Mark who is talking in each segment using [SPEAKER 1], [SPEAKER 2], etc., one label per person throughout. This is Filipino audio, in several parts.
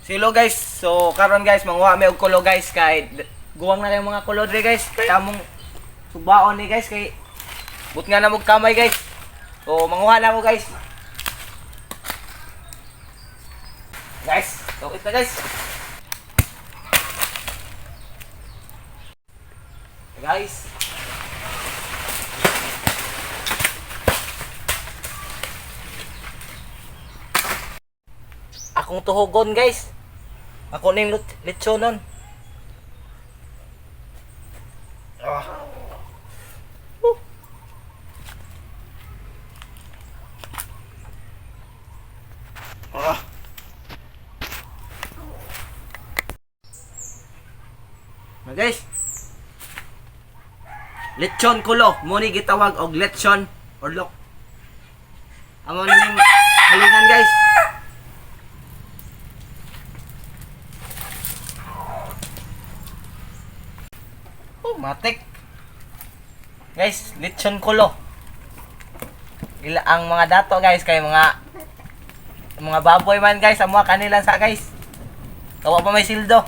[SPEAKER 1] Silo guys. So karon guys manguha mi og kulo guys kay guwang na kay mga kulo dre guys. Kaya among subaon ni guys kay but nga na mog kamay guys. So manguha na ako guys. Guys, so ito guys. Guys. Akong tuhogon guys. Ako ning litsonon. Ah. Ah. Na guys. Lechon kulo, mo ni gitawag og lechon or lok. Amo ning halingan guys. Oh, matik. Guys, lechon kulo. Ila ang mga dato guys kay mga baboy man guys, amo kanila sa guys. Kawa pa may sildo.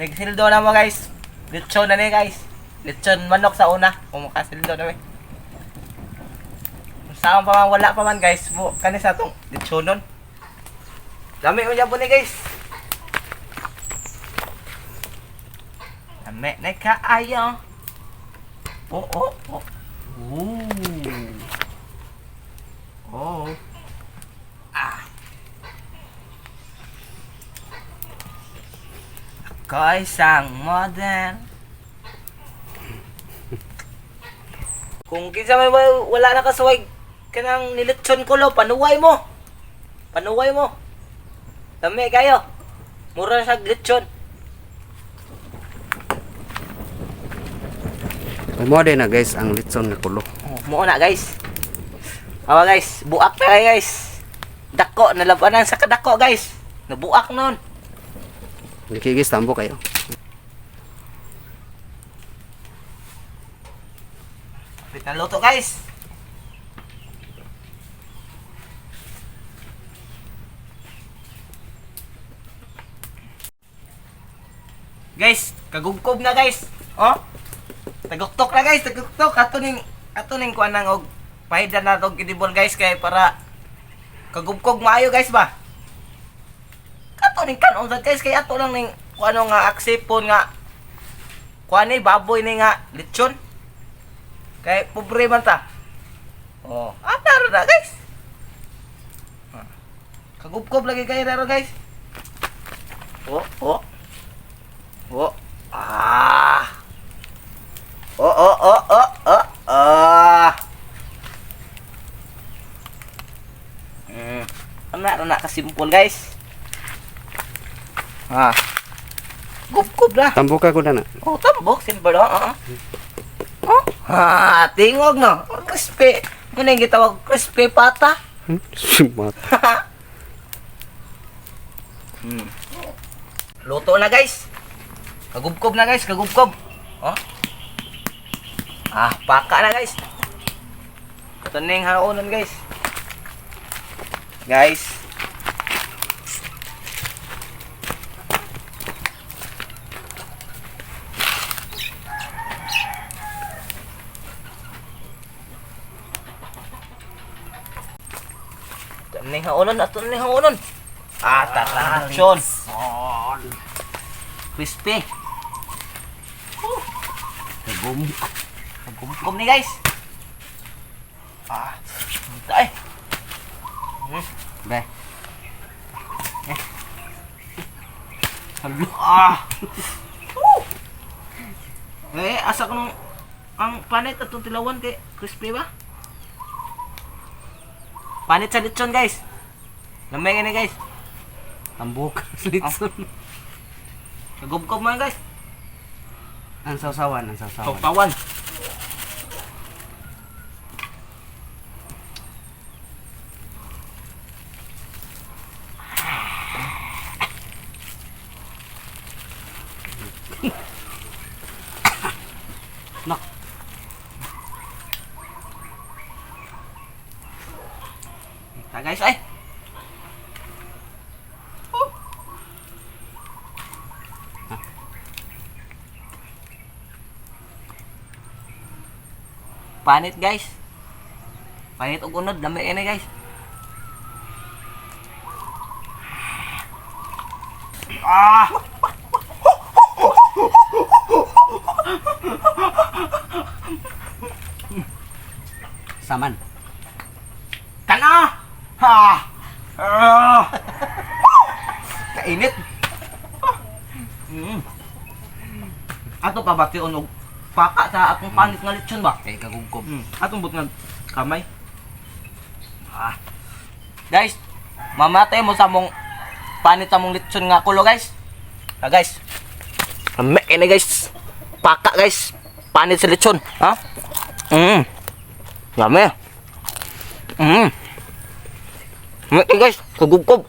[SPEAKER 1] Nagsildo na mo guys. Lechon na ni guys. Lechon manok sa una. Kung makasildo na eh. Saan pa man wala pa man guys. Kani sa itong lechonon. Dami mo dyan po ni guys. Dami na kaayo. Oh, oh, oh. Ooh. Oh. Ah. Ako isang modern. Kung kinsa may wala na kasuway kanang nilitson kulo, panuway mo. Panuway mo. Dami kayo. Mura sa lechon.
[SPEAKER 2] Mo din na guys ang litson nga kulo.
[SPEAKER 1] Oh, mo na guys. Awa guys, buak na kayo guys. Dako, nalabanan sa kadako guys. Nabuak nun.
[SPEAKER 2] Diki guys tambo kayo.
[SPEAKER 1] Kapit na luto guys. Guys, kagugkob na guys. Oh. Taguktok na guys, taguktok. Ato ning kuan nang og pahida na tog kidibol guys kay para kagugkog maayo guys ba. Ato ning kanon sa guys kay ato lang ning kuano nga aksipon nga kuan ni baboy ni nga lechon. Kay pobre man ta. Oh, ataro na guys. Kagugkob lagi kay raro guys. Oh, oh. Oh. Ah. Oh, oh, oh, oh, oh, oh. Ana kasimpol guys. Ah. Gub-gub na.
[SPEAKER 2] Tambo ka ko na.
[SPEAKER 1] Oh, tambok simple oh. Oh. Ha, tingog no. Crispy. Muna yung gitawag crispy pata.
[SPEAKER 2] Simat.
[SPEAKER 1] Luto na guys. Kagubkob na guys, kagubkob. Oh. Ah, paka na guys. Ito na yung haonan guys. Guys. Ito na yung haonan, ito na yung haonan. Ah, tatanachon. Crispy. Nagumkom ni guys. Ah, tay. Be. Ah. Asa ko nung ang panit at tilawan kay crispy ba? Panit sa lechon guys. Lamay ni guys.
[SPEAKER 2] Tambok sa litson.
[SPEAKER 1] Nagumkom man guys.
[SPEAKER 2] Ang sawsawan, ang sawsawan.
[SPEAKER 1] Pagpawan.
[SPEAKER 2] Nak.
[SPEAKER 1] Ita guys ay. Panit guys. Panit og unod, lami ini guys. Ah!
[SPEAKER 2] Saman.
[SPEAKER 1] Kana! Ha! Ah! Kainit. Ato pa ba og paka sa akong panit nga lechon ba?
[SPEAKER 2] Kay kagugkob.
[SPEAKER 1] Atong but nga kamay. Ah. Guys, mamatay mo sa mong panit sa mong lechon nga kulo guys. Ah guys. Ame ini guys. Paka guys. Panit sa lechon, ha? Yummy. Ame guys, kagubkob.